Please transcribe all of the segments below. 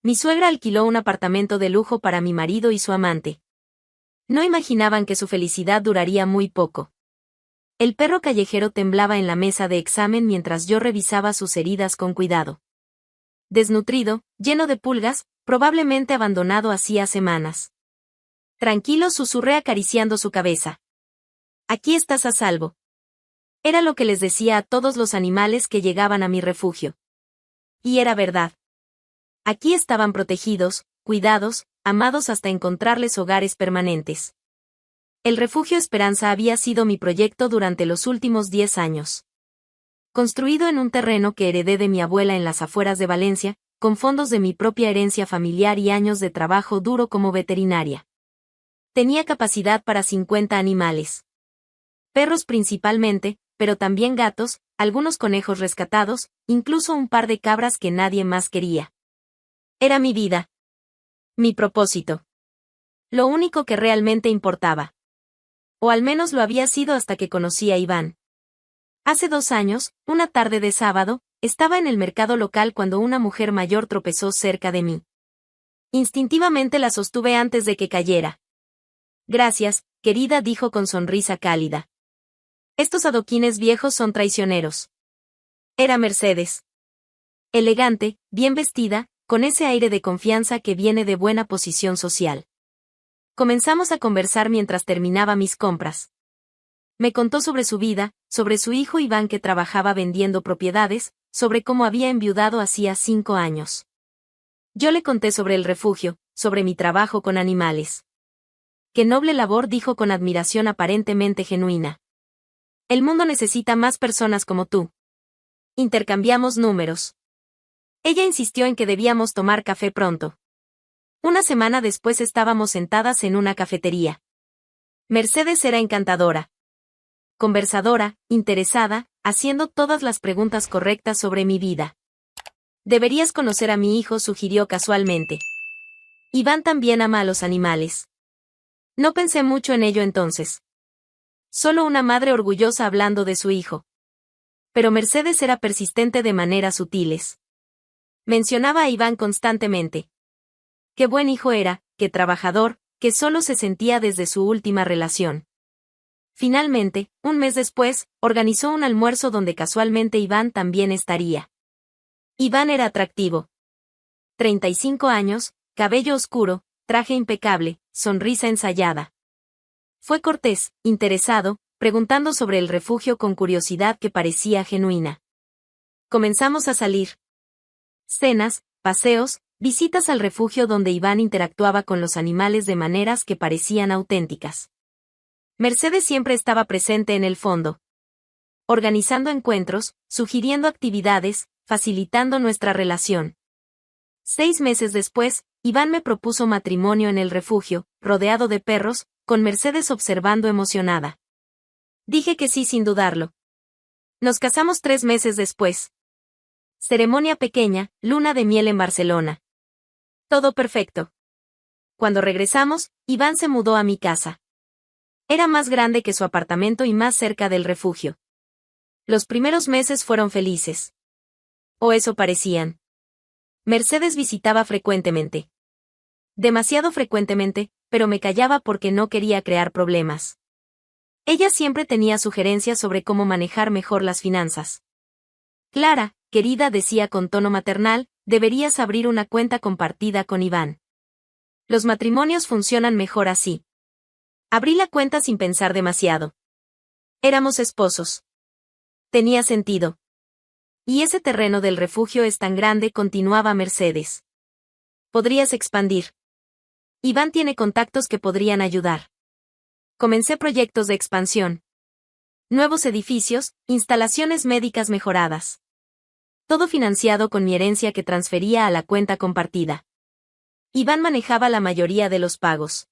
Mi suegra alquiló un apartamento de lujo para mi marido y su amante. No imaginaban que su felicidad duraría muy poco. El perro callejero temblaba en la mesa de examen mientras yo revisaba sus heridas con cuidado. Desnutrido, lleno de pulgas, probablemente abandonado hacía semanas. Tranquilo, susurré acariciando su cabeza. Aquí estás a salvo. Era lo que les decía a todos los animales que llegaban a mi refugio. Y era verdad. Aquí estaban protegidos, cuidados, amados hasta encontrarles hogares permanentes. El refugio Esperanza había sido mi proyecto durante los últimos 10 años. Construido en un terreno que heredé de mi abuela en las afueras de Valencia, con fondos de mi propia herencia familiar y años de trabajo duro como veterinaria. Tenía capacidad para 50 animales. Perros principalmente, pero también gatos, algunos conejos rescatados, incluso un par de cabras que nadie más quería. Era mi vida. Mi propósito. Lo único que realmente importaba. O al menos lo había sido hasta que conocí a Iván. Hace 2 años, una tarde de sábado, estaba en el mercado local cuando una mujer mayor tropezó cerca de mí. Instintivamente la sostuve antes de que cayera. Gracias, querida, dijo con sonrisa cálida. Estos adoquines viejos son traicioneros. Era Mercedes. Elegante, bien vestida, con ese aire de confianza que viene de buena posición social. Comenzamos a conversar mientras terminaba mis compras. Me contó sobre su vida, sobre su hijo Iván que trabajaba vendiendo propiedades, sobre cómo había enviudado hacía 5 años. Yo le conté sobre el refugio, sobre mi trabajo con animales. Qué noble labor, dijo con admiración aparentemente genuina. El mundo necesita más personas como tú. Intercambiamos números. Ella insistió en que debíamos tomar café pronto. Una semana después estábamos sentadas en una cafetería. Mercedes era encantadora. Conversadora, interesada, haciendo todas las preguntas correctas sobre mi vida. Deberías conocer a mi hijo, sugirió casualmente. Iván también ama a los animales. No pensé mucho en ello entonces. Solo una madre orgullosa hablando de su hijo. Pero Mercedes era persistente de maneras sutiles. Mencionaba a Iván constantemente. Qué buen hijo era, qué trabajador, que solo se sentía desde su última relación. Finalmente, un mes después, organizó un almuerzo donde casualmente Iván también estaría. Iván era atractivo. 35 años, cabello oscuro, traje impecable, sonrisa ensayada. Fue cortés, interesado, preguntando sobre el refugio con curiosidad que parecía genuina. Comenzamos a salir. Cenas, paseos, visitas al refugio donde Iván interactuaba con los animales de maneras que parecían auténticas. Mercedes siempre estaba presente en el fondo. Organizando encuentros, sugiriendo actividades, facilitando nuestra relación. 6 meses después, Iván me propuso matrimonio en el refugio, rodeado de perros, con Mercedes observando emocionada. Dije que sí sin dudarlo. Nos casamos 3 meses después. Ceremonia pequeña, luna de miel en Barcelona. Todo perfecto. Cuando regresamos, Iván se mudó a mi casa. Era más grande que su apartamento y más cerca del refugio. Los primeros meses fueron felices. O eso parecían. Mercedes visitaba frecuentemente. Demasiado frecuentemente, pero me callaba porque no quería crear problemas. Ella siempre tenía sugerencias sobre cómo manejar mejor las finanzas. Clara, querida, decía con tono maternal, deberías abrir una cuenta compartida con Iván. Los matrimonios funcionan mejor así. Abrí la cuenta sin pensar demasiado. Éramos esposos. Tenía sentido. Y ese terreno del refugio es tan grande, continuaba Mercedes. Podrías expandir. Iván tiene contactos que podrían ayudar. Comencé proyectos de expansión. Nuevos edificios, instalaciones médicas mejoradas. Todo financiado con mi herencia que transfería a la cuenta compartida. Iván manejaba la mayoría de los pagos.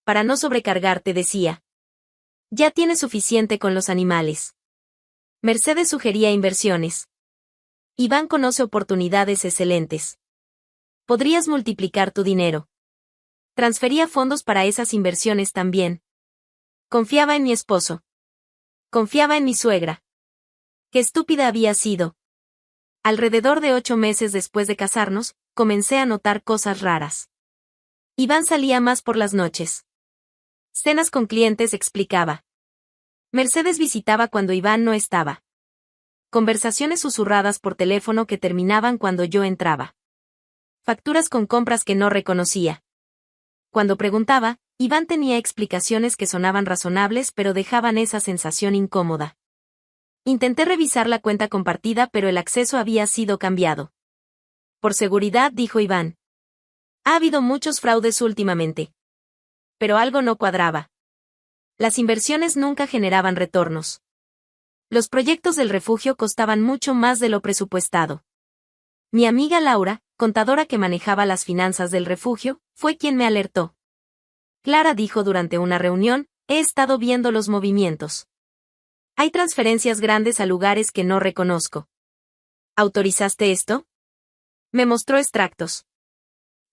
Para no sobrecargarte, decía. Ya tienes suficiente con los animales. Mercedes sugería inversiones. Iván conoce oportunidades excelentes. Podrías multiplicar tu dinero. Transfería fondos para esas inversiones también. Confiaba en mi esposo. Confiaba en mi suegra. Qué estúpida había sido. Alrededor de 8 meses después de casarnos, comencé a notar cosas raras. Iván salía más por las noches. Cenas con clientes, explicaba. Mercedes visitaba cuando Iván no estaba. Conversaciones susurradas por teléfono que terminaban cuando yo entraba. Facturas con compras que no reconocía. Cuando preguntaba, Iván tenía explicaciones que sonaban razonables pero dejaban esa sensación incómoda. Intenté revisar la cuenta compartida pero el acceso había sido cambiado. Por seguridad, dijo Iván. Ha habido muchos fraudes últimamente. Pero algo no cuadraba. Las inversiones nunca generaban retornos. Los proyectos del refugio costaban mucho más de lo presupuestado. Mi amiga Laura, contadora que manejaba las finanzas del refugio, fue quien me alertó. Clara, dijo durante una reunión, he estado viendo los movimientos. Hay transferencias grandes a lugares que no reconozco. ¿Autorizaste esto? Me mostró extractos.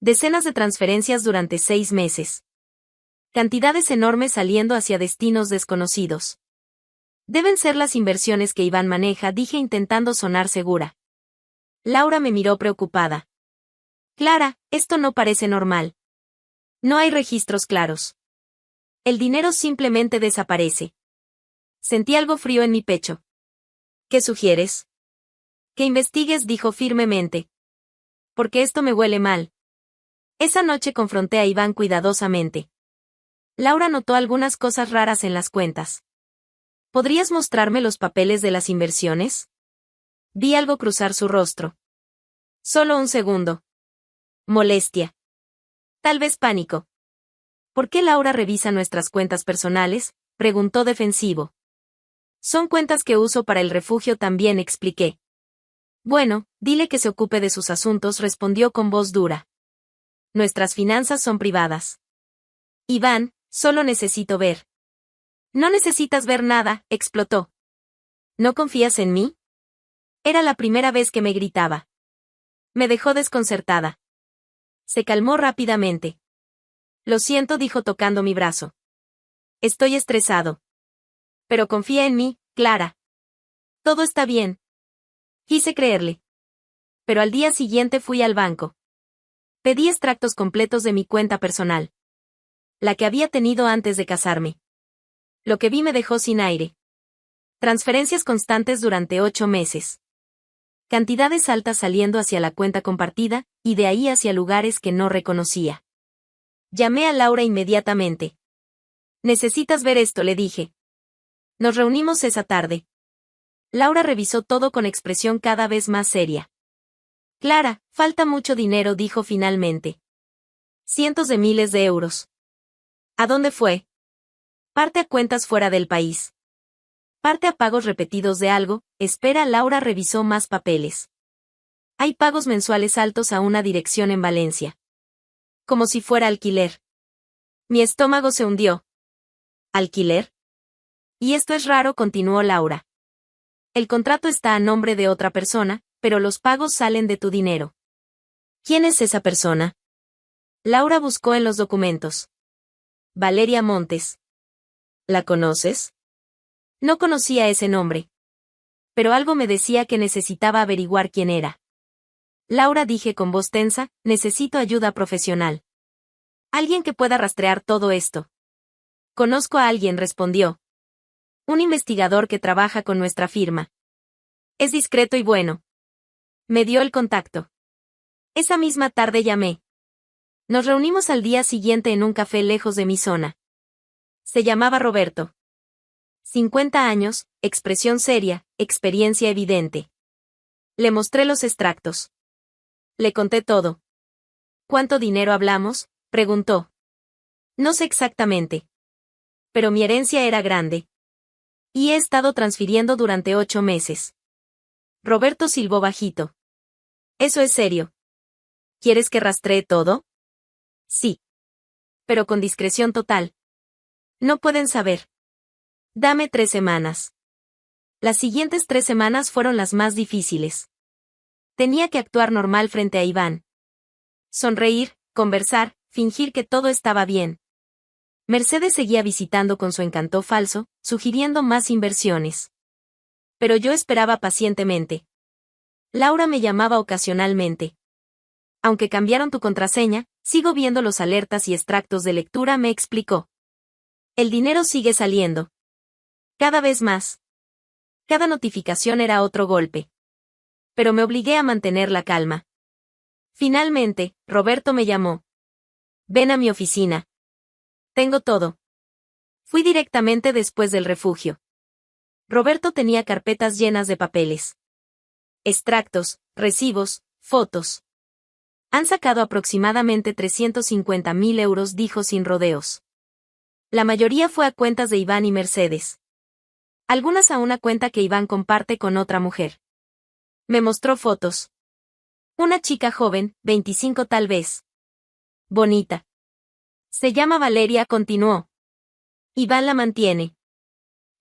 Decenas de transferencias durante 6 meses. Cantidades enormes saliendo hacia destinos desconocidos. Deben ser las inversiones que Iván maneja, dije intentando sonar segura. Laura me miró preocupada. Clara, esto no parece normal. No hay registros claros. El dinero simplemente desaparece. Sentí algo frío en mi pecho. ¿Qué sugieres? Que investigues, dijo firmemente. Porque esto me huele mal. Esa noche confronté a Iván cuidadosamente. Laura notó algunas cosas raras en las cuentas. ¿Podrías mostrarme los papeles de las inversiones? Vi algo cruzar su rostro. Solo un segundo. Molestia. Tal vez pánico. ¿Por qué Laura revisa nuestras cuentas personales?, preguntó defensivo. Son cuentas que uso para el refugio también, expliqué. Bueno, dile que se ocupe de sus asuntos, respondió con voz dura. Nuestras finanzas son privadas. Iván, solo necesito ver. No necesitas ver nada, explotó. ¿No confías en mí? Era la primera vez que me gritaba. Me dejó desconcertada. Se calmó rápidamente. Lo siento, dijo tocando mi brazo. Estoy estresado. Pero confía en mí, Clara. Todo está bien. Quise creerle. Pero al día siguiente fui al banco. Pedí extractos completos de mi cuenta personal. La que había tenido antes de casarme. Lo que vi me dejó sin aire. Transferencias constantes durante 8 meses. Cantidades altas saliendo hacia la cuenta compartida, y de ahí hacia lugares que no reconocía. Llamé a Laura inmediatamente. Necesitas ver esto, le dije. Nos reunimos esa tarde. Laura revisó todo con expresión cada vez más seria. Clara, falta mucho dinero, dijo finalmente. Cientos de miles de euros. ¿A dónde fue? Parte a cuentas fuera del país. Parte a pagos repetidos de algo. Espera, Laura revisó más papeles. Hay pagos mensuales altos a una dirección en Valencia. Como si fuera alquiler. Mi estómago se hundió. ¿Alquiler? Y esto es raro, continuó Laura. El contrato está a nombre de otra persona, pero los pagos salen de tu dinero. ¿Quién es esa persona? Laura buscó en los documentos. Valeria Montes. ¿La conoces? No conocía ese nombre. Pero algo me decía que necesitaba averiguar quién era. Laura, dije con voz tensa, necesito ayuda profesional. Alguien que pueda rastrear todo esto. Conozco a alguien, respondió. Un investigador que trabaja con nuestra firma. Es discreto y bueno. Me dio el contacto. Esa misma tarde llamé. Nos reunimos al día siguiente en un café lejos de mi zona. Se llamaba Roberto. 50 años, expresión seria, experiencia evidente. Le mostré los extractos. Le conté todo. ¿Cuánto dinero hablamos?, preguntó. No sé exactamente. Pero mi herencia era grande. Y he estado transfiriendo durante 8 meses. Roberto silbó bajito. Eso es serio. ¿Quieres que rastree todo? Sí. Pero con discreción total. No pueden saber. Dame 3 semanas. Las siguientes 3 semanas fueron las más difíciles. Tenía que actuar normal frente a Iván. Sonreír, conversar, fingir que todo estaba bien. Mercedes seguía visitando con su encanto falso, sugiriendo más inversiones. Pero yo esperaba pacientemente. Laura me llamaba ocasionalmente. Aunque cambiaron tu contraseña, sigo viendo los alertas y extractos de lectura, me explicó. El dinero sigue saliendo. Cada vez más. Cada notificación era otro golpe. Pero me obligué a mantener la calma. Finalmente, Roberto me llamó. Ven a mi oficina. Tengo todo. Fui directamente después del refugio. Roberto tenía carpetas llenas de papeles. Extractos, recibos, fotos. Han sacado aproximadamente 350.000 euros, dijo sin rodeos. La mayoría fue a cuentas de Iván y Mercedes. Algunas a una cuenta que Iván comparte con otra mujer. Me mostró fotos. Una chica joven, 25 tal vez. Bonita. Se llama Valeria, continuó. Iván la mantiene.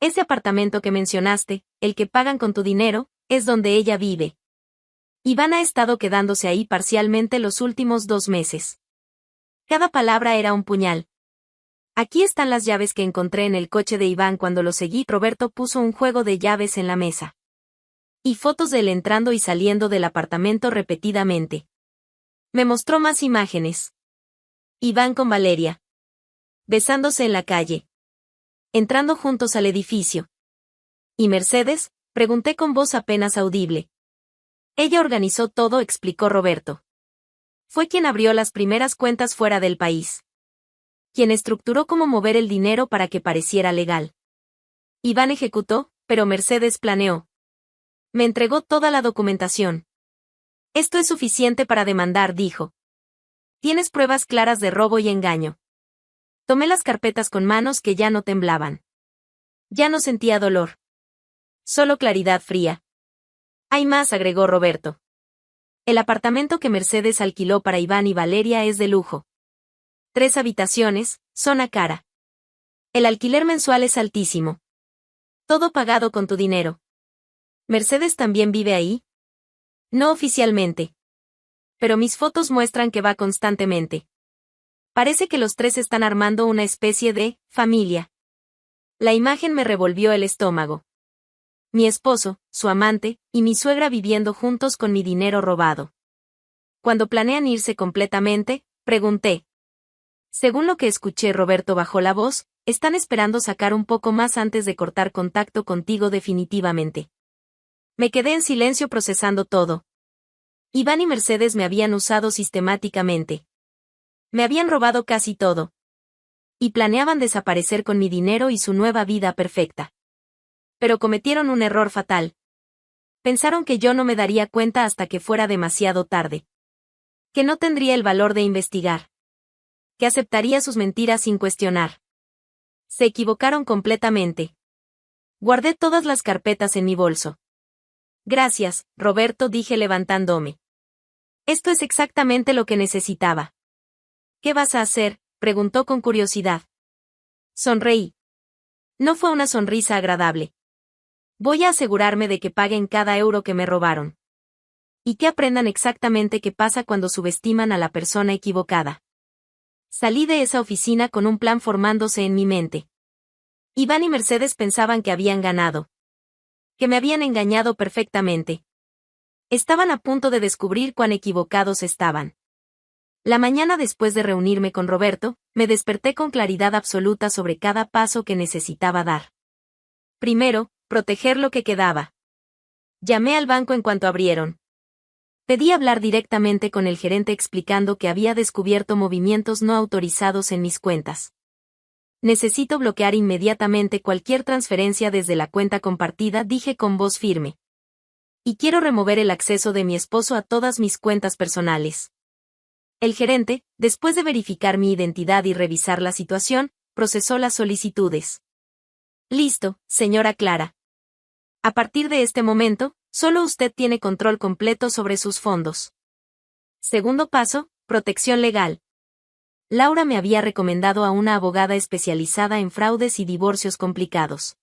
Ese apartamento que mencionaste, el que pagan con tu dinero, es donde ella vive. Iván ha estado quedándose ahí parcialmente los últimos 2 meses. Cada palabra era un puñal. Aquí están las llaves que encontré en el coche de Iván cuando lo seguí. Roberto puso un juego de llaves en la mesa. Y fotos de él entrando y saliendo del apartamento repetidamente. Me mostró más imágenes. Iván con Valeria. Besándose en la calle. Entrando juntos al edificio. ¿Y Mercedes?, pregunté con voz apenas audible. Ella organizó todo, explicó Roberto. Fue quien abrió las primeras cuentas fuera del país. Quien estructuró cómo mover el dinero para que pareciera legal. Iván ejecutó, pero Mercedes planeó. Me entregó toda la documentación. Esto es suficiente para demandar, dijo. Tienes pruebas claras de robo y engaño. Tomé las carpetas con manos que ya no temblaban. Ya no sentía dolor. Solo claridad fría. Hay más, agregó Roberto. El apartamento que Mercedes alquiló para Iván y Valeria es de lujo. 3 habitaciones, zona cara. El alquiler mensual es altísimo. Todo pagado con tu dinero. ¿Mercedes también vive ahí? No oficialmente. Pero mis fotos muestran que va constantemente. Parece que los 3 están armando una especie de familia. La imagen me revolvió el estómago. Mi esposo, su amante, y mi suegra viviendo juntos con mi dinero robado. ¿Cuándo planean irse completamente?, pregunté. Según lo que escuché, Roberto bajó la voz, están esperando sacar un poco más antes de cortar contacto contigo definitivamente. Me quedé en silencio procesando todo. Iván y Mercedes me habían usado sistemáticamente. Me habían robado casi todo. Y planeaban desaparecer con mi dinero y su nueva vida perfecta. Pero cometieron un error fatal. Pensaron que yo no me daría cuenta hasta que fuera demasiado tarde. Que no tendría el valor de investigar. Que aceptaría sus mentiras sin cuestionar. Se equivocaron completamente. Guardé todas las carpetas en mi bolso. Gracias, Roberto, dije levantándome. Esto es exactamente lo que necesitaba. ¿Qué vas a hacer?, preguntó con curiosidad. Sonreí. No fue una sonrisa agradable. Voy a asegurarme de que paguen cada euro que me robaron. Y que aprendan exactamente qué pasa cuando subestiman a la persona equivocada. Salí de esa oficina con un plan formándose en mi mente. Iván y Mercedes pensaban que habían ganado. Que me habían engañado perfectamente. Estaban a punto de descubrir cuán equivocados estaban. La mañana después de reunirme con Roberto, me desperté con claridad absoluta sobre cada paso que necesitaba dar. Primero, proteger lo que quedaba. Llamé al banco en cuanto abrieron. Pedí hablar directamente con el gerente explicando que había descubierto movimientos no autorizados en mis cuentas. Necesito bloquear inmediatamente cualquier transferencia desde la cuenta compartida, dije con voz firme. Y quiero remover el acceso de mi esposo a todas mis cuentas personales. El gerente, después de verificar mi identidad y revisar la situación, procesó las solicitudes. Listo, señora Clara. A partir de este momento, solo usted tiene control completo sobre sus fondos. Segundo paso, protección legal. Laura me había recomendado a una abogada especializada en fraudes y divorcios complicados.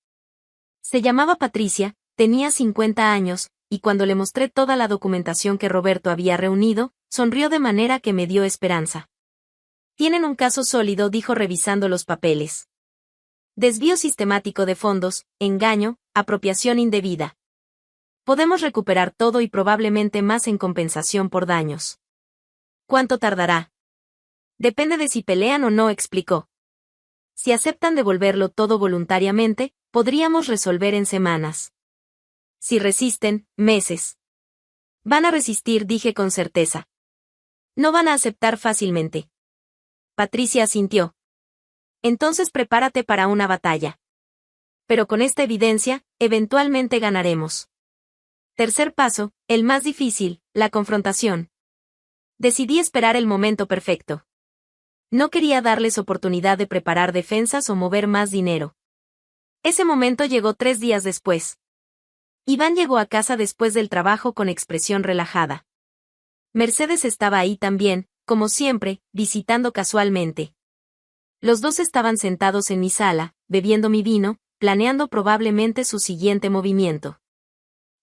Se llamaba Patricia, tenía 50 años, y cuando le mostré toda la documentación que Roberto había reunido, sonrió de manera que me dio esperanza. Tienen un caso sólido, dijo revisando los papeles. Desvío sistemático de fondos, engaño, apropiación indebida. Podemos recuperar todo y probablemente más en compensación por daños. ¿Cuánto tardará? Depende de si pelean o no, explicó. Si aceptan devolverlo todo voluntariamente, podríamos resolver en semanas. Si resisten, meses. Van a resistir, dije con certeza. No van a aceptar fácilmente. Patricia asintió. Entonces prepárate para una batalla. Pero con esta evidencia, eventualmente ganaremos. Tercer paso, el más difícil, la confrontación. Decidí esperar el momento perfecto. No quería darles oportunidad de preparar defensas o mover más dinero. Ese momento llegó 3 días después. Iván llegó a casa después del trabajo con expresión relajada. Mercedes estaba ahí también, como siempre, visitando casualmente. Los dos estaban sentados en mi sala, bebiendo mi vino, planeando probablemente su siguiente movimiento.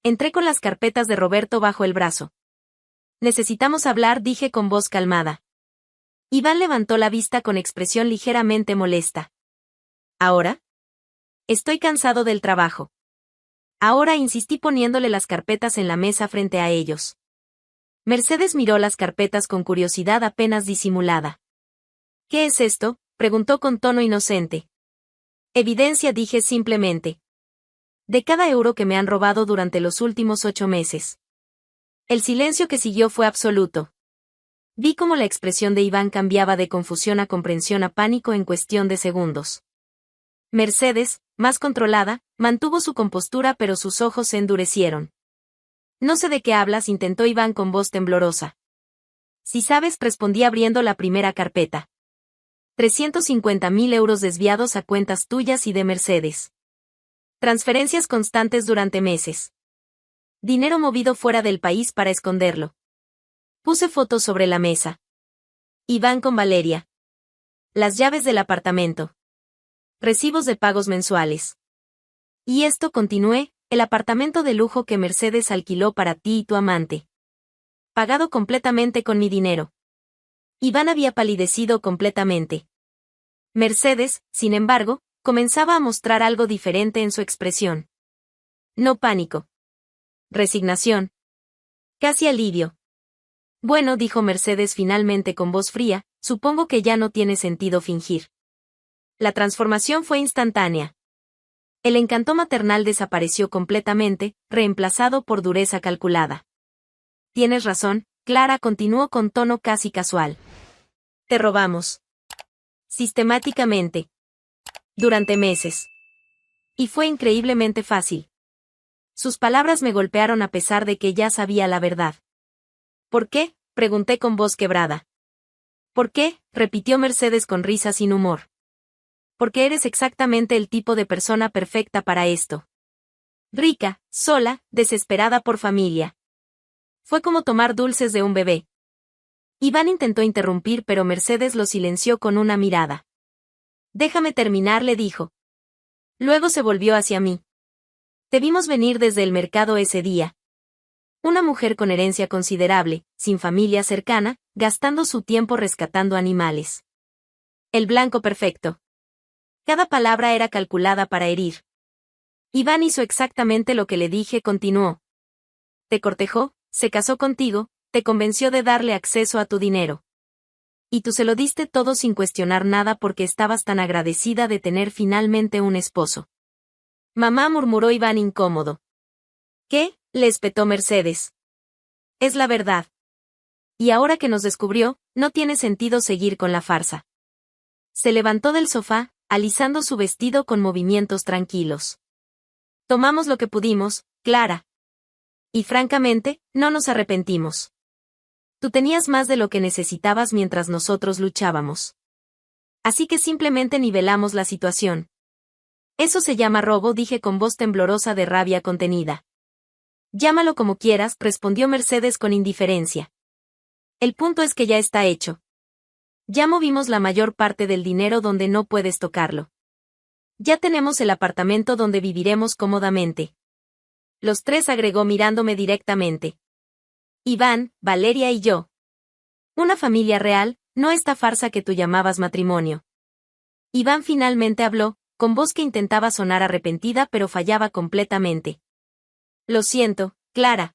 Entré con las carpetas de Roberto bajo el brazo. Necesitamos hablar, dije con voz calmada. Iván levantó la vista con expresión ligeramente molesta. ¿Ahora? Estoy cansado del trabajo. Ahora, insistí poniéndole las carpetas en la mesa frente a ellos. Mercedes miró las carpetas con curiosidad apenas disimulada. ¿Qué es esto?, preguntó con tono inocente. Evidencia, dije simplemente. De cada euro que me han robado durante los últimos 8 meses. El silencio que siguió fue absoluto. Vi cómo la expresión de Iván cambiaba de confusión a comprensión a pánico en cuestión de segundos. Mercedes, más controlada, mantuvo su compostura pero sus ojos se endurecieron. No sé de qué hablas, intentó Iván con voz temblorosa. Si sabes, respondí abriendo la primera carpeta. 350.000 euros desviados a cuentas tuyas y de Mercedes. Transferencias constantes durante meses. Dinero movido fuera del país para esconderlo. Puse fotos sobre la mesa. Iván con Valeria. Las llaves del apartamento. Recibos de pagos mensuales. Y esto, continué, el apartamento de lujo que Mercedes alquiló para ti y tu amante. Pagado completamente con mi dinero. Iván había palidecido completamente. Mercedes, sin embargo, comenzaba a mostrar algo diferente en su expresión. No pánico. Resignación. Casi alivio. Bueno, dijo Mercedes finalmente con voz fría, supongo que ya no tiene sentido fingir. La transformación fue instantánea. El encanto maternal desapareció completamente, reemplazado por dureza calculada. Tienes razón, Clara, continuó con tono casi casual. Te robamos. Sistemáticamente. Durante meses. Y fue increíblemente fácil. Sus palabras me golpearon a pesar de que ya sabía la verdad. ¿Por qué?, pregunté con voz quebrada. ¿Por qué?, repitió Mercedes con risa sin humor. Porque eres exactamente el tipo de persona perfecta para esto. Rica, sola, desesperada por familia. Fue como tomar dulces de un bebé. Iván intentó interrumpir pero Mercedes lo silenció con una mirada. Déjame terminar, le dijo. Luego se volvió hacia mí. Te vimos venir desde el mercado ese día. Una mujer con herencia considerable, sin familia cercana, gastando su tiempo rescatando animales. El blanco perfecto. Cada palabra era calculada para herir. Iván hizo exactamente lo que le dije, continuó. Te cortejó, se casó contigo, te convenció de darle acceso a tu dinero. Y tú se lo diste todo sin cuestionar nada porque estabas tan agradecida de tener finalmente un esposo. Mamá, murmuró Iván incómodo. ¿Qué?, le espetó Mercedes. Es la verdad. Y ahora que nos descubrió, no tiene sentido seguir con la farsa. Se levantó del sofá, alisando su vestido con movimientos tranquilos. Tomamos lo que pudimos, Clara. Y francamente, no nos arrepentimos. Tú tenías más de lo que necesitabas mientras nosotros luchábamos. Así que simplemente nivelamos la situación. Eso se llama robo, dije con voz temblorosa de rabia contenida. Llámalo como quieras, respondió Mercedes con indiferencia. El punto es que ya está hecho. Ya movimos la mayor parte del dinero donde no puedes tocarlo. Ya tenemos el apartamento donde viviremos cómodamente. Los tres, agregó mirándome directamente. Iván, Valeria y yo. Una familia real, no esta farsa que tú llamabas matrimonio. Iván finalmente habló, con voz que intentaba sonar arrepentida pero fallaba completamente. Lo siento, Clara.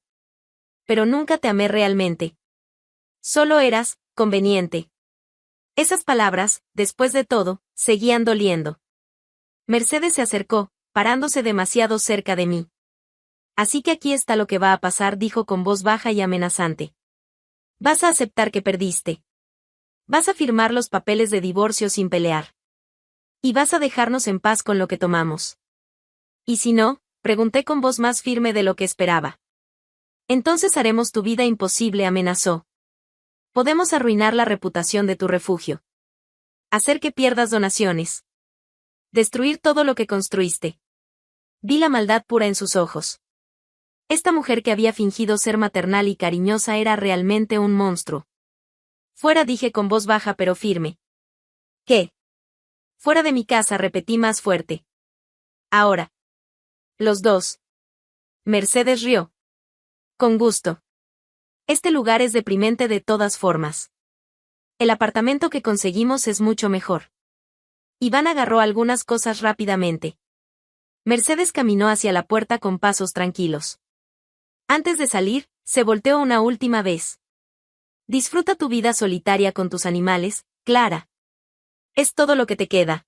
Pero nunca te amé realmente. Solo eras, conveniente. Esas palabras, después de todo, seguían doliendo. Mercedes se acercó, parándose demasiado cerca de mí. Así que aquí está lo que va a pasar, dijo con voz baja y amenazante. Vas a aceptar que perdiste. Vas a firmar los papeles de divorcio sin pelear. Y vas a dejarnos en paz con lo que tomamos. ¿Y si no? Pregunté con voz más firme de lo que esperaba. Entonces haremos tu vida imposible, amenazó. Podemos arruinar la reputación de tu refugio. Hacer que pierdas donaciones. Destruir todo lo que construiste. Vi la maldad pura en sus ojos. Esta mujer que había fingido ser maternal y cariñosa era realmente un monstruo. Fuera, dije con voz baja pero firme. ¿Qué? Fuera de mi casa, repetí más fuerte. Ahora. Los dos. Mercedes rió. Con gusto. Este lugar es deprimente de todas formas. El apartamento que conseguimos es mucho mejor. Iván agarró algunas cosas rápidamente. Mercedes caminó hacia la puerta con pasos tranquilos. Antes de salir, se volteó una última vez. Disfruta tu vida solitaria con tus animales, Clara. Es todo lo que te queda.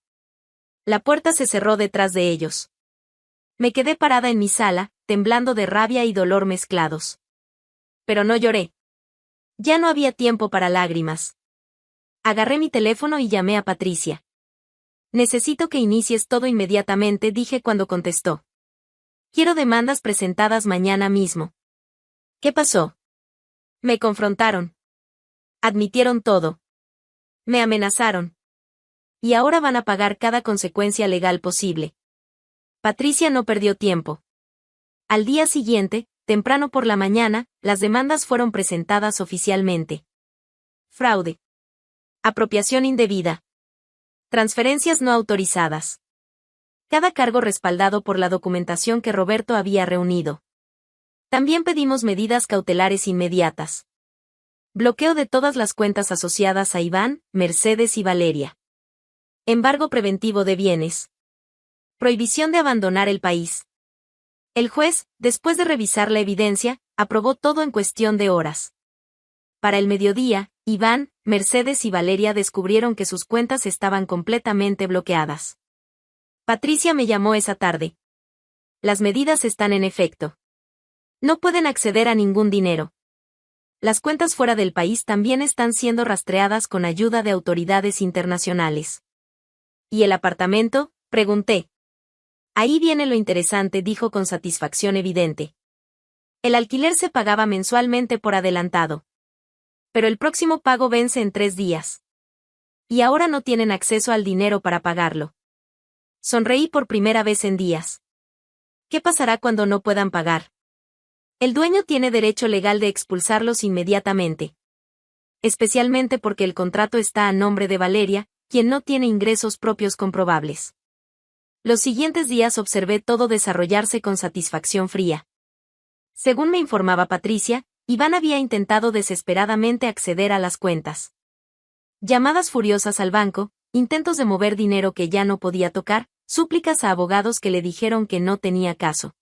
La puerta se cerró detrás de ellos. Me quedé parada en mi sala, temblando de rabia y dolor mezclados. Pero no lloré. Ya no había tiempo para lágrimas. Agarré mi teléfono y llamé a Patricia. Necesito que inicies todo inmediatamente, dije cuando contestó. Quiero demandas presentadas mañana mismo. ¿Qué pasó? Me confrontaron. Admitieron todo. Me amenazaron. Y ahora van a pagar cada consecuencia legal posible. Patricia no perdió tiempo. Al día siguiente, temprano por la mañana, las demandas fueron presentadas oficialmente. Fraude. Apropiación indebida. Transferencias no autorizadas. Cada cargo respaldado por la documentación que Roberto había reunido. También pedimos medidas cautelares inmediatas. Bloqueo de todas las cuentas asociadas a Iván, Mercedes y Valeria. Embargo preventivo de bienes. Prohibición de abandonar el país. El juez, después de revisar la evidencia, aprobó todo en cuestión de horas. Para el mediodía, Iván, Mercedes y Valeria descubrieron que sus cuentas estaban completamente bloqueadas. Patricia me llamó esa tarde. Las medidas están en efecto. No pueden acceder a ningún dinero. Las cuentas fuera del país también están siendo rastreadas con ayuda de autoridades internacionales. ¿Y el apartamento?, pregunté. Ahí viene lo interesante, dijo con satisfacción evidente. El alquiler se pagaba mensualmente por adelantado. Pero el próximo pago vence en 3 días. Y ahora no tienen acceso al dinero para pagarlo. Sonreí por primera vez en días. ¿Qué pasará cuando no puedan pagar? El dueño tiene derecho legal de expulsarlos inmediatamente. Especialmente porque el contrato está a nombre de Valeria, quien no tiene ingresos propios comprobables. Los siguientes días observé todo desarrollarse con satisfacción fría. Según me informaba Patricia, Iván había intentado desesperadamente acceder a las cuentas. Llamadas furiosas al banco, intentos de mover dinero que ya no podía tocar, súplicas a abogados que le dijeron que no tenía caso.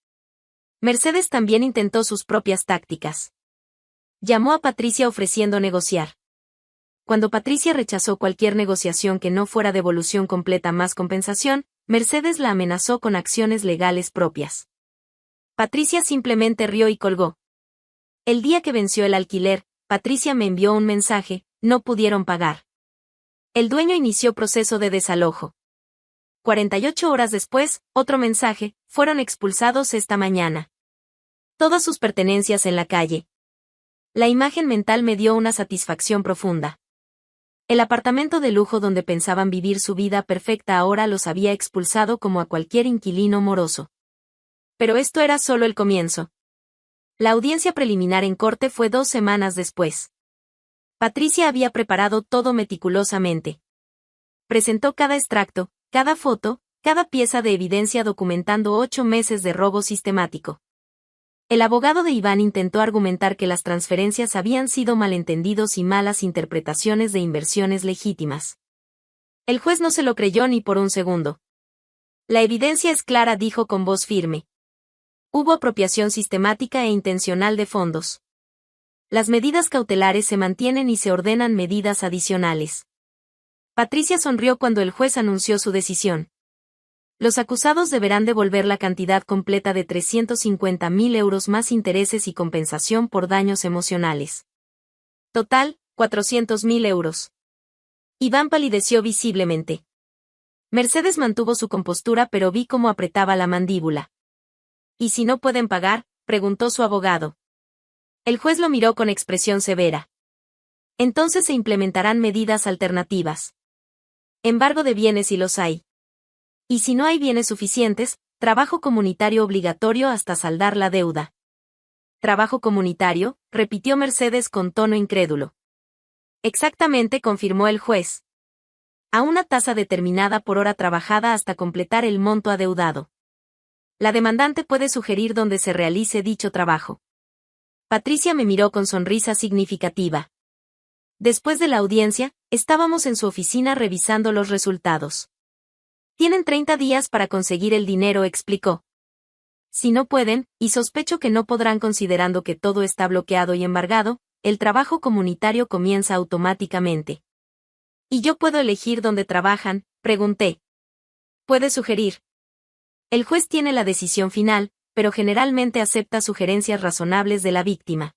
Mercedes también intentó sus propias tácticas. Llamó a Patricia ofreciendo negociar. Cuando Patricia rechazó cualquier negociación que no fuera devolución completa más compensación, Mercedes la amenazó con acciones legales propias. Patricia simplemente rió y colgó. El día que venció el alquiler, Patricia me envió un mensaje: no pudieron pagar. El dueño inició proceso de desalojo. 48 horas después, otro mensaje: fueron expulsados esta mañana. Todas sus pertenencias en la calle. La imagen mental me dio una satisfacción profunda. El apartamento de lujo donde pensaban vivir su vida perfecta ahora los había expulsado como a cualquier inquilino moroso. Pero esto era solo el comienzo. La audiencia preliminar en corte fue 2 semanas después. Patricia había preparado todo meticulosamente. Presentó cada extracto, cada foto, cada pieza de evidencia documentando 8 meses de robo sistemático. El abogado de Iván intentó argumentar que las transferencias habían sido malentendidos y malas interpretaciones de inversiones legítimas. El juez no se lo creyó ni por un segundo. La evidencia es clara, dijo con voz firme. Hubo apropiación sistemática e intencional de fondos. Las medidas cautelares se mantienen y se ordenan medidas adicionales. Patricia sonrió cuando el juez anunció su decisión. Los acusados deberán devolver la cantidad completa de 350.000 euros más intereses y compensación por daños emocionales. Total, 400.000 euros. Iván palideció visiblemente. Mercedes mantuvo su compostura pero vi cómo apretaba la mandíbula. ¿Y si no pueden pagar?, preguntó su abogado. El juez lo miró con expresión severa. Entonces se implementarán medidas alternativas. Embargo de bienes si los hay. Y si no hay bienes suficientes, trabajo comunitario obligatorio hasta saldar la deuda. ¿Trabajo comunitario?, repitió Mercedes con tono incrédulo. Exactamente, confirmó el juez. A una tasa determinada por hora trabajada hasta completar el monto adeudado. La demandante puede sugerir dónde se realice dicho trabajo. Patricia me miró con sonrisa significativa. Después de la audiencia, estábamos en su oficina revisando los resultados. Tienen 30 días para conseguir el dinero, explicó. Si no pueden, y sospecho que no podrán considerando que todo está bloqueado y embargado, el trabajo comunitario comienza automáticamente. ¿Y yo puedo elegir dónde trabajan?, pregunté. Puede sugerir. El juez tiene la decisión final, pero generalmente acepta sugerencias razonables de la víctima.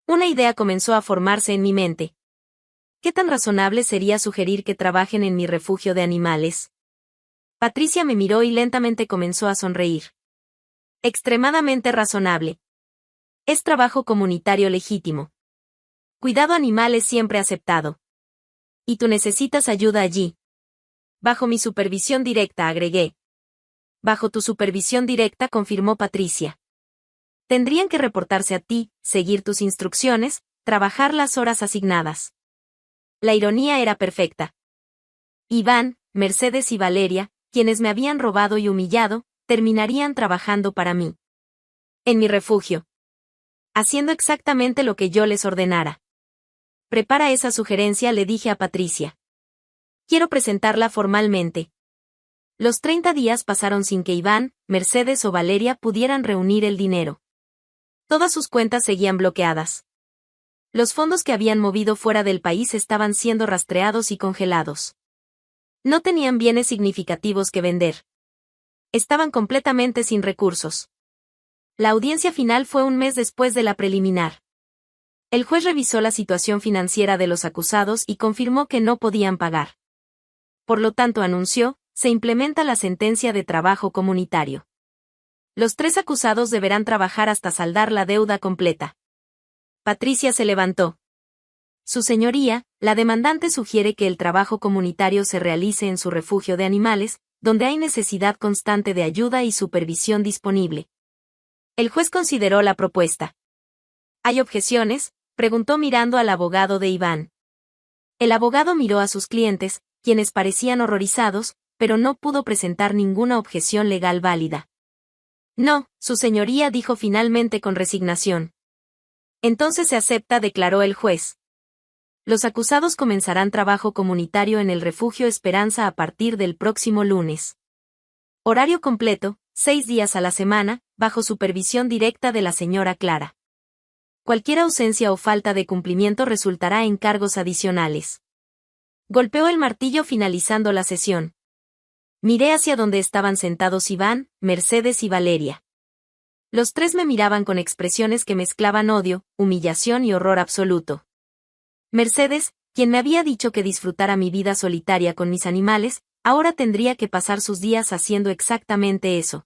Una idea comenzó a formarse en mi mente. ¿Qué tan razonable sería sugerir que trabajen en mi refugio de animales? Patricia me miró y lentamente comenzó a sonreír. Extremadamente razonable. Es trabajo comunitario legítimo. Cuidado animal es siempre aceptado. Y tú necesitas ayuda allí. Bajo mi supervisión directa, agregué. Bajo tu supervisión directa, confirmó Patricia. Tendrían que reportarse a ti, seguir tus instrucciones, trabajar las horas asignadas. La ironía era perfecta. Iván, Mercedes y Valeria, quienes me habían robado y humillado, terminarían trabajando para mí. En mi refugio. Haciendo exactamente lo que yo les ordenara. Prepara esa sugerencia, le dije a Patricia. Quiero presentarla formalmente. Los 30 días pasaron sin que Iván, Mercedes o Valeria pudieran reunir el dinero. Todas sus cuentas seguían bloqueadas. Los fondos que habían movido fuera del país estaban siendo rastreados y congelados. No tenían bienes significativos que vender. Estaban completamente sin recursos. La audiencia final fue un mes después de la preliminar. El juez revisó la situación financiera de los acusados y confirmó que no podían pagar. Por lo tanto, anunció, se implementa la sentencia de trabajo comunitario. Los 3 acusados deberán trabajar hasta saldar la deuda completa. Patricia se levantó. Su señoría, la demandante sugiere que el trabajo comunitario se realice en su refugio de animales, donde hay necesidad constante de ayuda y supervisión disponible. El juez consideró la propuesta. ¿Hay objeciones?, preguntó mirando al abogado de Iván. El abogado miró a sus clientes, quienes parecían horrorizados, pero no pudo presentar ninguna objeción legal válida. No, su señoría, dijo finalmente con resignación. Entonces se acepta, declaró el juez. Los acusados comenzarán trabajo comunitario en el refugio Esperanza a partir del próximo lunes. Horario completo, 6 días a la semana, bajo supervisión directa de la señora Clara. Cualquier ausencia o falta de cumplimiento resultará en cargos adicionales. Golpeó el martillo finalizando la sesión. Miré hacia donde estaban sentados Iván, Mercedes y Valeria. Los 3 me miraban con expresiones que mezclaban odio, humillación y horror absoluto. Mercedes, quien me había dicho que disfrutara mi vida solitaria con mis animales, ahora tendría que pasar sus días haciendo exactamente eso.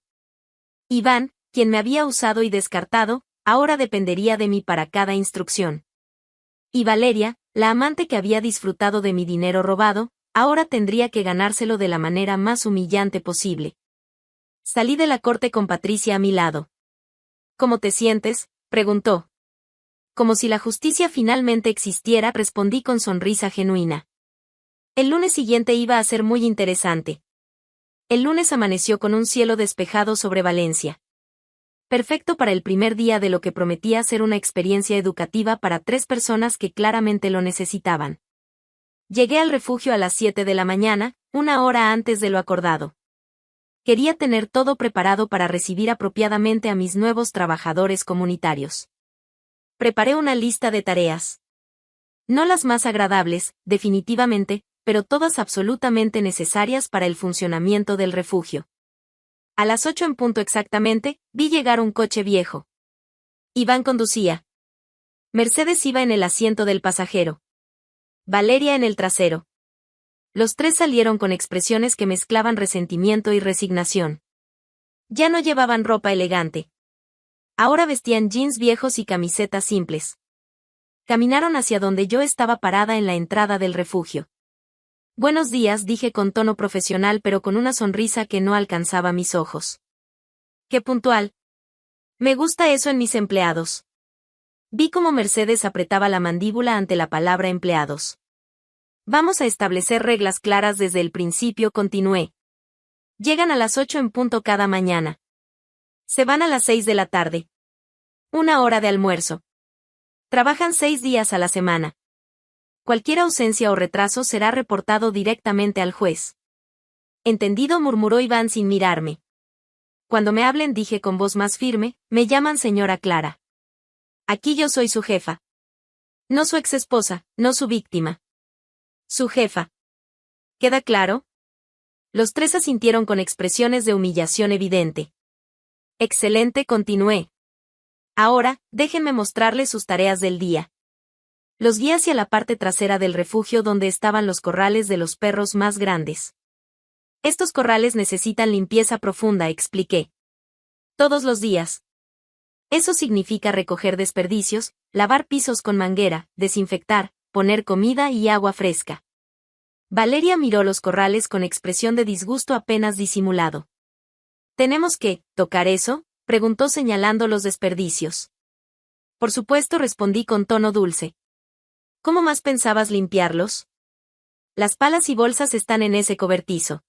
Iván, quien me había usado y descartado, ahora dependería de mí para cada instrucción. Y Valeria, la amante que había disfrutado de mi dinero robado, ahora tendría que ganárselo de la manera más humillante posible. Salí de la corte con Patricia a mi lado. ¿Cómo te sientes?, preguntó. Como si la justicia finalmente existiera, respondí con sonrisa genuina. El lunes siguiente iba a ser muy interesante. El lunes amaneció con un cielo despejado sobre Valencia. Perfecto para el primer día de lo que prometía ser una experiencia educativa para 3 personas que claramente lo necesitaban. Llegué al refugio a las 7 de la mañana, 1 hora antes de lo acordado. Quería tener todo preparado para recibir apropiadamente a mis nuevos trabajadores comunitarios. Preparé una lista de tareas. No las más agradables, definitivamente, pero todas absolutamente necesarias para el funcionamiento del refugio. A las 8 en punto exactamente, vi llegar un coche viejo. Iván conducía. Mercedes iba en el asiento del pasajero. Valeria en el trasero. Los tres salieron con expresiones que mezclaban resentimiento y resignación. Ya no llevaban ropa elegante. Ahora vestían jeans viejos y camisetas simples. Caminaron hacia donde yo estaba parada en la entrada del refugio. Buenos días, dije con tono profesional pero con una sonrisa que no alcanzaba mis ojos. Qué puntual. Me gusta eso en mis empleados. Vi cómo Mercedes apretaba la mandíbula ante la palabra empleados. Vamos a establecer reglas claras desde el principio, continué. Llegan a las 8 en punto cada mañana. Se van a las 6 de la tarde. 1 hora de almuerzo. Trabajan 6 días a la semana. Cualquier ausencia o retraso será reportado directamente al juez. Entendido, murmuró Iván sin mirarme. Cuando me hablen, dije con voz más firme, me llaman señora Clara. Aquí yo soy su jefa. No su exesposa, no su víctima. Su jefa. ¿Queda claro? Los tres asintieron con expresiones de humillación evidente. Excelente, continué. Ahora, déjenme mostrarles sus tareas del día. Los guié hacia la parte trasera del refugio donde estaban los corrales de los perros más grandes. Estos corrales necesitan limpieza profunda, expliqué. Todos los días. Eso significa recoger desperdicios, lavar pisos con manguera, desinfectar, poner comida y agua fresca. Valeria miró los corrales con expresión de disgusto apenas disimulado. ¿Tenemos que tocar eso?, preguntó señalando los desperdicios. Por supuesto, respondí con tono dulce. ¿Cómo más pensabas limpiarlos? Las palas y bolsas están en ese cobertizo.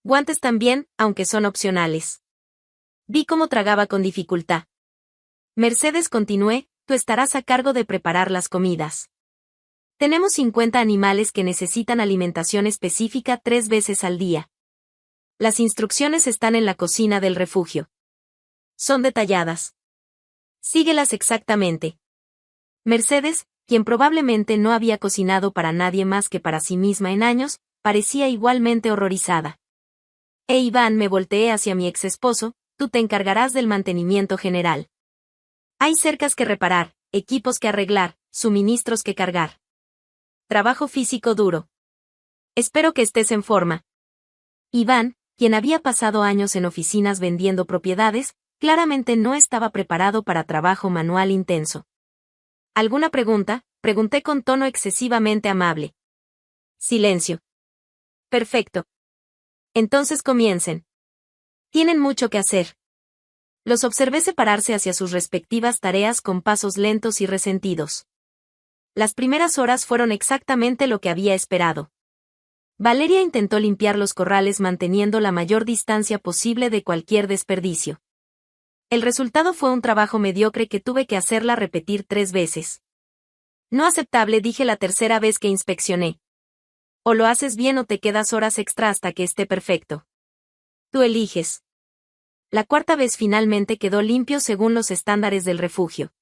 Guantes también, aunque son opcionales. Vi cómo tragaba con dificultad. Mercedes, continué, tú estarás a cargo de preparar las comidas. Tenemos 50 animales que necesitan alimentación específica 3 veces al día. Las instrucciones están en la cocina del refugio. Son detalladas. Síguelas exactamente. Mercedes, quien probablemente no había cocinado para nadie más que para sí misma en años, parecía igualmente horrorizada. Iván, me volteé hacia mi ex esposo, tú te encargarás del mantenimiento general. Hay cercas que reparar, equipos que arreglar, suministros que cargar. Trabajo físico duro. Espero que estés en forma. Iván, quien había pasado años en oficinas vendiendo propiedades, claramente no estaba preparado para trabajo manual intenso. ¿Alguna pregunta?, pregunté con tono excesivamente amable. Silencio. Perfecto. Entonces comiencen. Tienen mucho que hacer. Los observé separarse hacia sus respectivas tareas con pasos lentos y resentidos. Las primeras horas fueron exactamente lo que había esperado. Valeria intentó limpiar los corrales manteniendo la mayor distancia posible de cualquier desperdicio. El resultado fue un trabajo mediocre que tuve que hacerla repetir 3 veces. No aceptable, dije la tercera vez que inspeccioné. O lo haces bien o te quedas horas extra hasta que esté perfecto. Tú eliges. La cuarta vez finalmente quedó limpio según los estándares del refugio.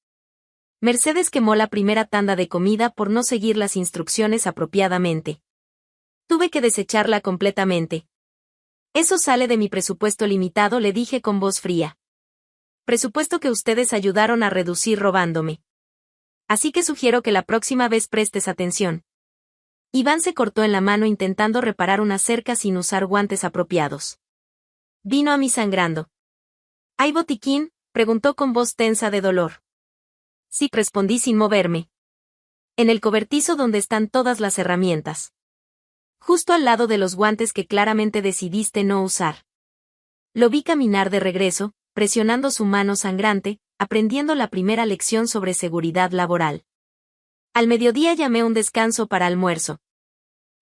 Mercedes quemó la primera tanda de comida por no seguir las instrucciones apropiadamente. Tuve que desecharla completamente. Eso sale de mi presupuesto limitado, le dije con voz fría. Presupuesto que ustedes ayudaron a reducir robándome. Así que sugiero que la próxima vez prestes atención. Iván se cortó en la mano intentando reparar una cerca sin usar guantes apropiados. Vino a mí sangrando. ¿Hay botiquín?, preguntó con voz tensa de dolor. Sí, respondí sin moverme. En el cobertizo donde están todas las herramientas. Justo al lado de los guantes que claramente decidiste no usar. Lo vi caminar de regreso, presionando su mano sangrante, aprendiendo la primera lección sobre seguridad laboral. Al mediodía llamé un descanso para almuerzo.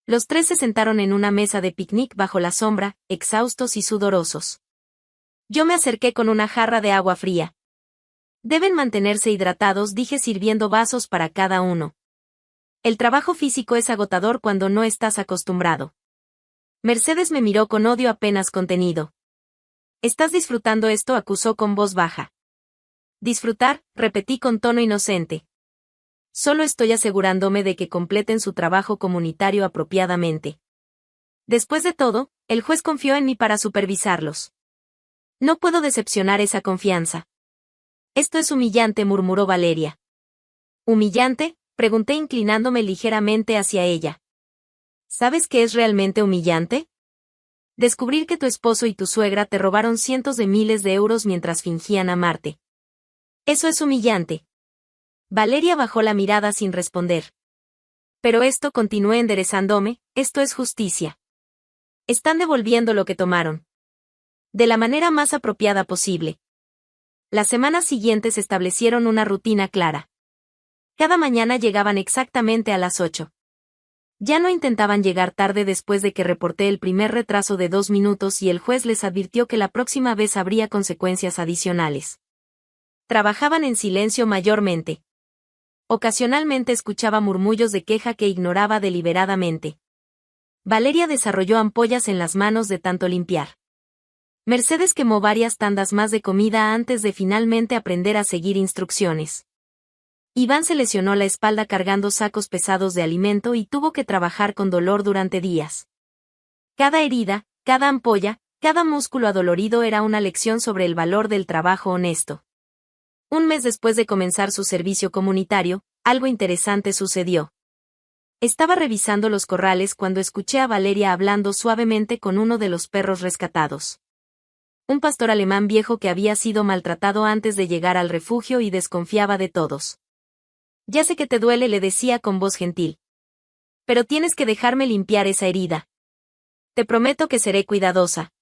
Los tres se sentaron en una mesa de picnic bajo la sombra, exhaustos y sudorosos. Yo me acerqué con una jarra de agua fría. Deben mantenerse hidratados, dije sirviendo vasos para cada uno. El trabajo físico es agotador cuando no estás acostumbrado. Mercedes me miró con odio apenas contenido. ¿Estás disfrutando esto?, acusó con voz baja. Disfrutar, repetí con tono inocente. Solo estoy asegurándome de que completen su trabajo comunitario apropiadamente. Después de todo, el juez confió en mí para supervisarlos. No puedo decepcionar esa confianza. Esto es humillante, murmuró Valeria. ¿Humillante?, pregunté inclinándome ligeramente hacia ella. ¿Sabes qué es realmente humillante? Descubrir que tu esposo y tu suegra te robaron cientos de miles de euros mientras fingían amarte. Eso es humillante. Valeria bajó la mirada sin responder. Pero esto, continué enderezándome, esto es justicia. Están devolviendo lo que tomaron. De la manera más apropiada posible. Las semanas siguientes establecieron una rutina clara. Cada mañana llegaban exactamente a las 8. Ya no intentaban llegar tarde después de que reporté el primer retraso de 2 minutos y el juez les advirtió que la próxima vez habría consecuencias adicionales. Trabajaban en silencio mayormente. Ocasionalmente escuchaba murmullos de queja que ignoraba deliberadamente. Valeria desarrolló ampollas en las manos de tanto limpiar. Mercedes quemó varias tandas más de comida antes de finalmente aprender a seguir instrucciones. Iván se lesionó la espalda cargando sacos pesados de alimento y tuvo que trabajar con dolor durante días. Cada herida, cada ampolla, cada músculo adolorido era una lección sobre el valor del trabajo honesto. Un mes después de comenzar su servicio comunitario, algo interesante sucedió. Estaba revisando los corrales cuando escuché a Valeria hablando suavemente con uno de los perros rescatados. Un pastor alemán viejo que había sido maltratado antes de llegar al refugio y desconfiaba de todos. Ya sé que te duele, le decía con voz gentil. Pero tienes que dejarme limpiar esa herida. Te prometo que seré cuidadosa.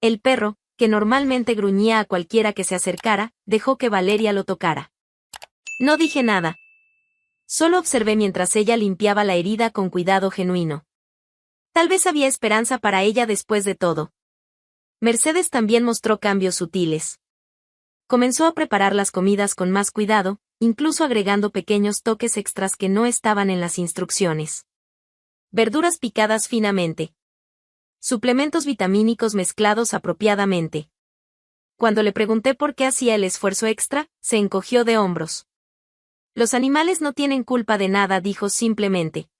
El perro, que normalmente gruñía a cualquiera que se acercara, dejó que Valeria lo tocara. No dije nada. Solo observé mientras ella limpiaba la herida con cuidado genuino. Tal vez había esperanza para ella después de todo. Mercedes también mostró cambios sutiles. Comenzó a preparar las comidas con más cuidado, incluso agregando pequeños toques extras que no estaban en las instrucciones. Verduras picadas finamente. Suplementos vitamínicos mezclados apropiadamente. Cuando le pregunté por qué hacía el esfuerzo extra, se encogió de hombros. Los animales no tienen culpa de nada, dijo simplemente.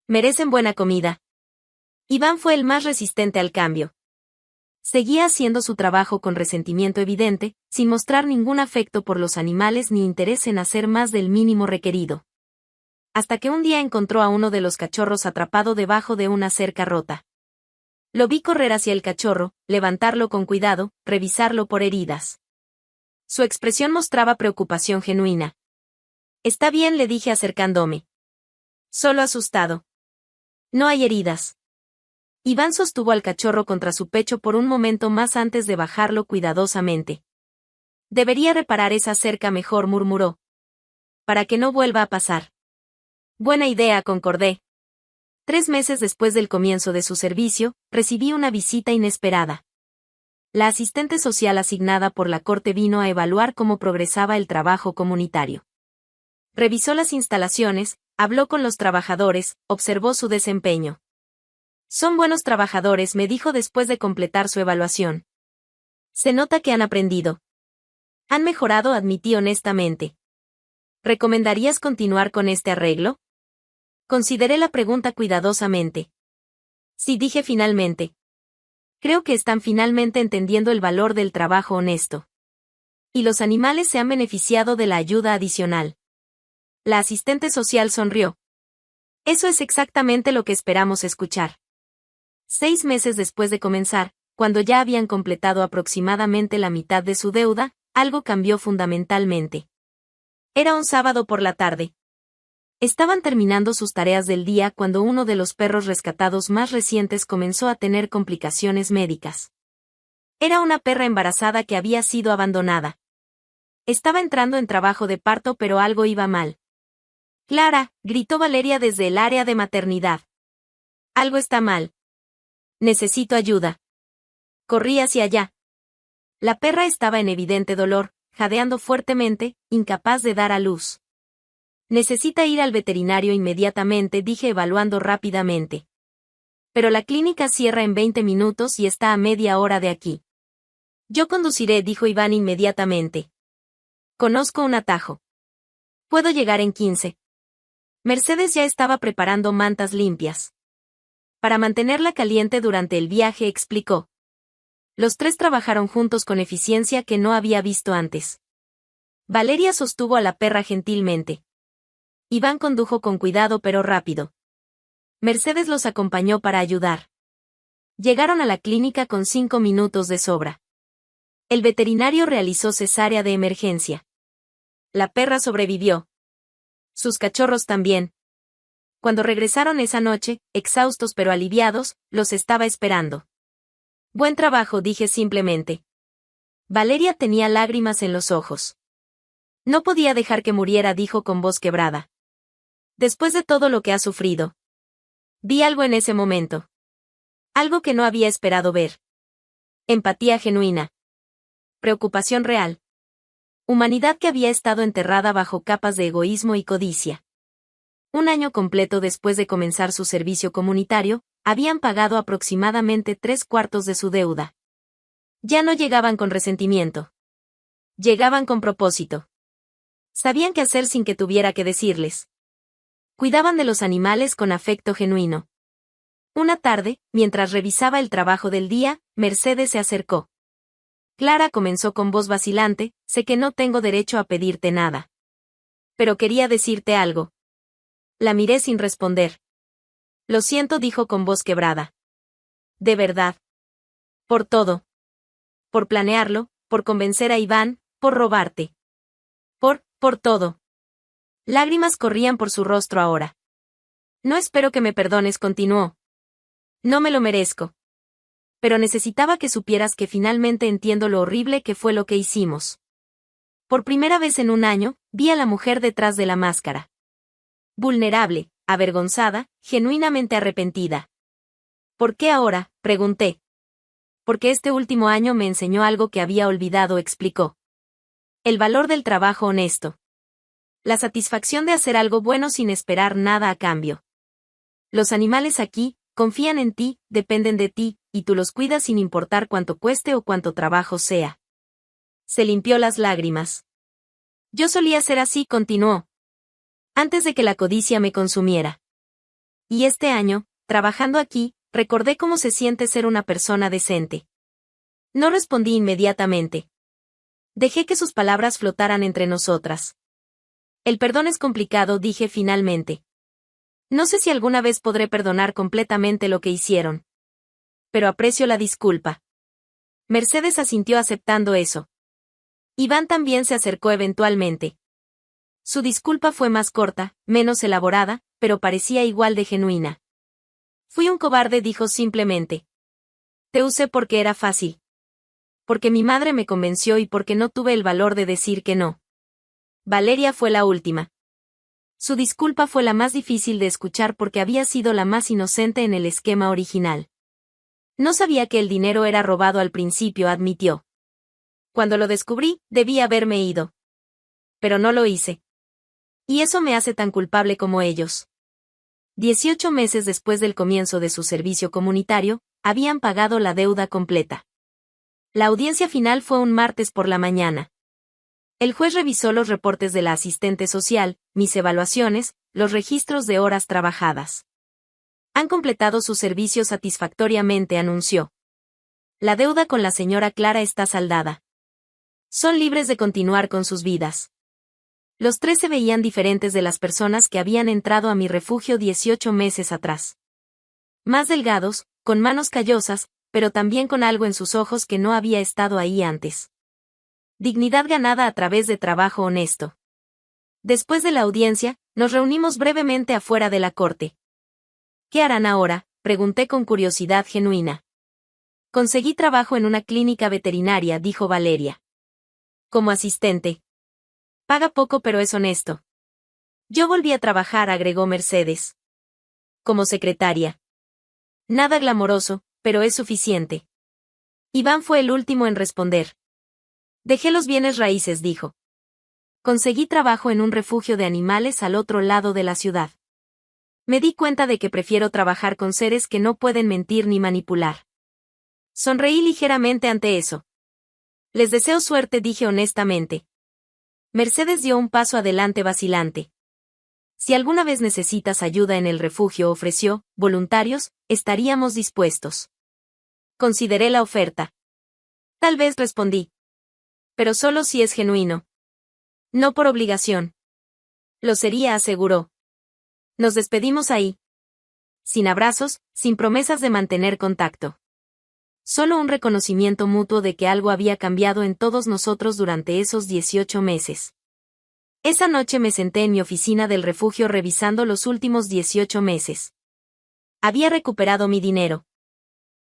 Merecen buena comida. Iván fue el más resistente al cambio. Seguía haciendo su trabajo con resentimiento evidente, sin mostrar ningún afecto por los animales ni interés en hacer más del mínimo requerido. Hasta que un día encontró a uno de los cachorros atrapado debajo de una cerca rota. Lo vi correr hacia el cachorro, levantarlo con cuidado, revisarlo por heridas. Su expresión mostraba preocupación genuina. Está bien, le dije acercándome. Solo asustado. No hay heridas. Iván sostuvo al cachorro contra su pecho por un momento más antes de bajarlo cuidadosamente. Debería reparar esa cerca mejor, murmuró. Para que no vuelva a pasar. Buena idea, concordé. 3 meses después del comienzo de su servicio, recibí una visita inesperada. La asistente social asignada por la corte vino a evaluar cómo progresaba el trabajo comunitario. Revisó las instalaciones, habló con los trabajadores, observó su desempeño. Son buenos trabajadores, me dijo después de completar su evaluación. Se nota que han aprendido. Han mejorado, admití honestamente. ¿Recomendarías continuar con este arreglo? Consideré la pregunta cuidadosamente. Sí, dije finalmente. Creo que están finalmente entendiendo el valor del trabajo honesto. Y los animales se han beneficiado de la ayuda adicional. La asistente social sonrió. Eso es exactamente lo que esperamos escuchar. 6 meses después de comenzar, cuando ya habían completado aproximadamente la mitad de su deuda, algo cambió fundamentalmente. Era un sábado por la tarde. Estaban terminando sus tareas del día cuando uno de los perros rescatados más recientes comenzó a tener complicaciones médicas. Era una perra embarazada que había sido abandonada. Estaba entrando en trabajo de parto, pero algo iba mal. Clara, gritó Valeria desde el área de maternidad. Algo está mal. Necesito ayuda. Corrí hacia allá. La perra estaba en evidente dolor, jadeando fuertemente, incapaz de dar a luz. Necesita ir al veterinario inmediatamente, dije evaluando rápidamente. Pero la clínica cierra en 20 minutos y está a media hora de aquí. Yo conduciré, dijo Iván inmediatamente. Conozco un atajo. Puedo llegar en 15. Mercedes ya estaba preparando mantas limpias. Para mantenerla caliente durante el viaje, explicó. Los tres trabajaron juntos con eficiencia que no había visto antes. Valeria sostuvo a la perra gentilmente. Iván condujo con cuidado pero rápido. Mercedes los acompañó para ayudar. Llegaron a la clínica con 5 minutos de sobra. El veterinario realizó cesárea de emergencia. La perra sobrevivió. Sus cachorros también. Cuando regresaron esa noche, exhaustos pero aliviados, los estaba esperando. Buen trabajo, dije simplemente. Valeria tenía lágrimas en los ojos. No podía dejar que muriera, dijo con voz quebrada. Después de todo lo que ha sufrido. Vi algo en ese momento. Algo que no había esperado ver. Empatía genuina. Preocupación real. Humanidad que había estado enterrada bajo capas de egoísmo y codicia. Un año completo después de comenzar su servicio comunitario, habían pagado aproximadamente 3/4 de su deuda. Ya no llegaban con resentimiento. Llegaban con propósito. Sabían qué hacer sin que tuviera que decirles. Cuidaban de los animales con afecto genuino. Una tarde, mientras revisaba el trabajo del día, Mercedes se acercó. Clara, comenzó con voz vacilante, sé que no tengo derecho a pedirte nada. Pero quería decirte algo. La miré sin responder. Lo siento, dijo con voz quebrada. De verdad. Por todo. Por planearlo, por convencer a Iván, por robarte. Por todo. Lágrimas corrían por su rostro ahora. No espero que me perdones, continuó. No me lo merezco. Pero necesitaba que supieras que finalmente entiendo lo horrible que fue lo que hicimos. Por primera vez en un año, vi a la mujer detrás de la máscara. Vulnerable, avergonzada, genuinamente arrepentida. ¿Por qué ahora?, pregunté. Porque este último año me enseñó algo que había olvidado, explicó. El valor del trabajo honesto. La satisfacción de hacer algo bueno sin esperar nada a cambio. Los animales aquí, confían en ti, dependen de ti, y tú los cuidas sin importar cuánto cueste o cuánto trabajo sea. Se limpió las lágrimas. Yo solía ser así, continuó. Antes de que la codicia me consumiera. Y este año, trabajando aquí, recordé cómo se siente ser una persona decente. No respondí inmediatamente. Dejé que sus palabras flotaran entre nosotras. El perdón es complicado, dije finalmente. No sé si alguna vez podré perdonar completamente lo que hicieron. Pero aprecio la disculpa. Mercedes asintió aceptando eso. Iván también se acercó eventualmente. Su disculpa fue más corta, menos elaborada, pero parecía igual de genuina. Fui un cobarde, dijo simplemente. Te usé porque era fácil. Porque mi madre me convenció y porque no tuve el valor de decir que no. Valeria fue la última. Su disculpa fue la más difícil de escuchar porque había sido la más inocente en el esquema original. No sabía que el dinero era robado al principio, admitió. Cuando lo descubrí, debí haberme ido. Pero no lo hice. Y eso me hace tan culpable como ellos. 18 meses después del comienzo de su servicio comunitario, habían pagado la deuda completa. La audiencia final fue un martes por la mañana. El juez revisó los reportes de la asistente social, mis evaluaciones, los registros de horas trabajadas. Han completado su servicio satisfactoriamente, anunció. La deuda con la señora Clara está saldada. Son libres de continuar con sus vidas. Los tres se veían diferentes de las personas que habían entrado a mi refugio 18 meses atrás. Más delgados, con manos callosas, pero también con algo en sus ojos que no había estado ahí antes. Dignidad ganada a través de trabajo honesto. Después de la audiencia, nos reunimos brevemente afuera de la corte. ¿Qué harán ahora?, pregunté con curiosidad genuina. Conseguí trabajo en una clínica veterinaria, dijo Valeria. Como asistente. Paga poco pero es honesto. Yo volví a trabajar, agregó Mercedes. Como secretaria. Nada glamoroso, pero es suficiente. Iván fue el último en responder. Dejé los bienes raíces, dijo. Conseguí trabajo en un refugio de animales al otro lado de la ciudad. Me di cuenta de que prefiero trabajar con seres que no pueden mentir ni manipular. Sonreí ligeramente ante eso. Les deseo suerte, dije honestamente. Mercedes dio un paso adelante vacilante. Si alguna vez necesitas ayuda en el refugio, ofreció, voluntarios, estaríamos dispuestos. Consideré la oferta. Tal vez, respondí. Pero solo si es genuino. No por obligación. Lo sería, aseguró. Nos despedimos ahí. Sin abrazos, sin promesas de mantener contacto. Solo un reconocimiento mutuo de que algo había cambiado en todos nosotros durante esos 18 meses. Esa noche me senté en mi oficina del refugio revisando los últimos 18 meses. Había recuperado mi dinero.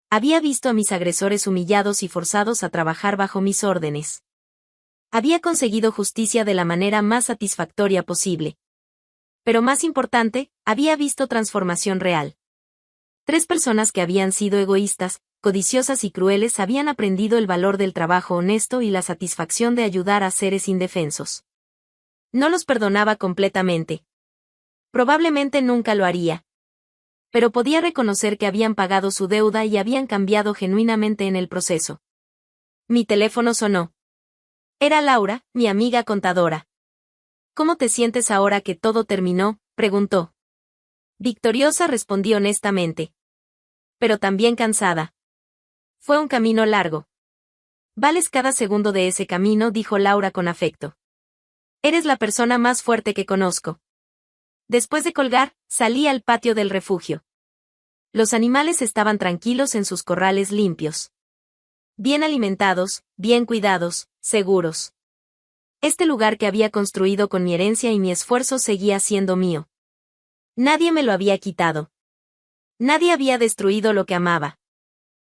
Había visto a mis agresores humillados y forzados a trabajar bajo mis órdenes. Había conseguido justicia de la manera más satisfactoria posible. Pero más importante, había visto transformación real. 3 personas que habían sido egoístas, codiciosas y crueles habían aprendido el valor del trabajo honesto y la satisfacción de ayudar a seres indefensos. No los perdonaba completamente. Probablemente nunca lo haría. Pero podía reconocer que habían pagado su deuda y habían cambiado genuinamente en el proceso. Mi teléfono sonó. Era Laura, mi amiga contadora. ¿Cómo te sientes ahora que todo terminó?, preguntó. Victoriosa, respondí honestamente. Pero también cansada. Fue un camino largo. Vales cada segundo de ese camino, dijo Laura con afecto. Eres la persona más fuerte que conozco. Después de colgar, salí al patio del refugio. Los animales estaban tranquilos en sus corrales limpios. Bien alimentados, bien cuidados, seguros. Este lugar que había construido con mi herencia y mi esfuerzo seguía siendo mío. Nadie me lo había quitado. Nadie había destruido lo que amaba.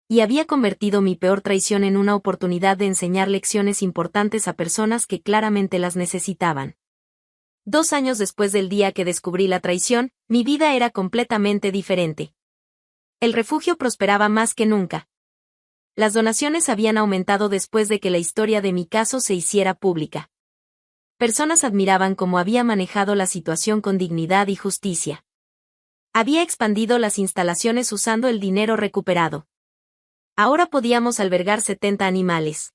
Y había convertido mi peor traición en una oportunidad de enseñar lecciones importantes a personas que claramente las necesitaban. 2 años después del día que descubrí la traición, mi vida era completamente diferente. El refugio prosperaba más que nunca. Las donaciones habían aumentado después de que la historia de mi caso se hiciera pública. Personas admiraban cómo había manejado la situación con dignidad y justicia. Había expandido las instalaciones usando el dinero recuperado. Ahora podíamos albergar 70 animales.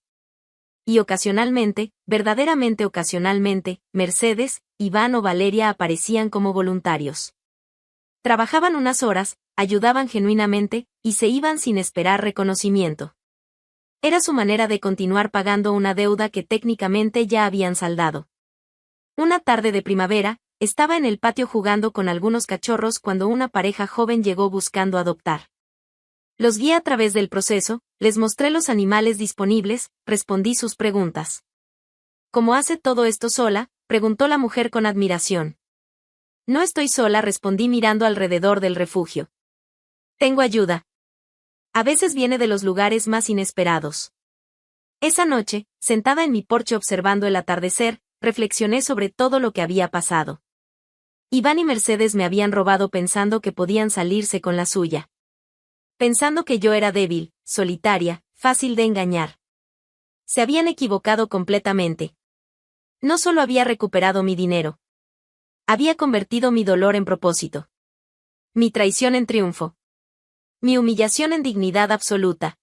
Y ocasionalmente, verdaderamente ocasionalmente, Mercedes, Iván o Valeria aparecían como voluntarios. Trabajaban unas horas, ayudaban genuinamente, y se iban sin esperar reconocimiento. Era su manera de continuar pagando una deuda que técnicamente ya habían saldado. Una tarde de primavera, estaba en el patio jugando con algunos cachorros cuando una pareja joven llegó buscando adoptar. Los guié a través del proceso, les mostré los animales disponibles, respondí sus preguntas. ¿Cómo hace todo esto sola?, preguntó la mujer con admiración. No estoy sola, respondí mirando alrededor del refugio. Tengo ayuda. A veces viene de los lugares más inesperados. Esa noche, sentada en mi porche observando el atardecer, reflexioné sobre todo lo que había pasado. Iván y Mercedes me habían robado pensando que podían salirse con la suya. Pensando que yo era débil, solitaria, fácil de engañar. Se habían equivocado completamente. No solo había recuperado mi dinero. Había convertido mi dolor en propósito. Mi traición en triunfo. Mi humillación en dignidad absoluta.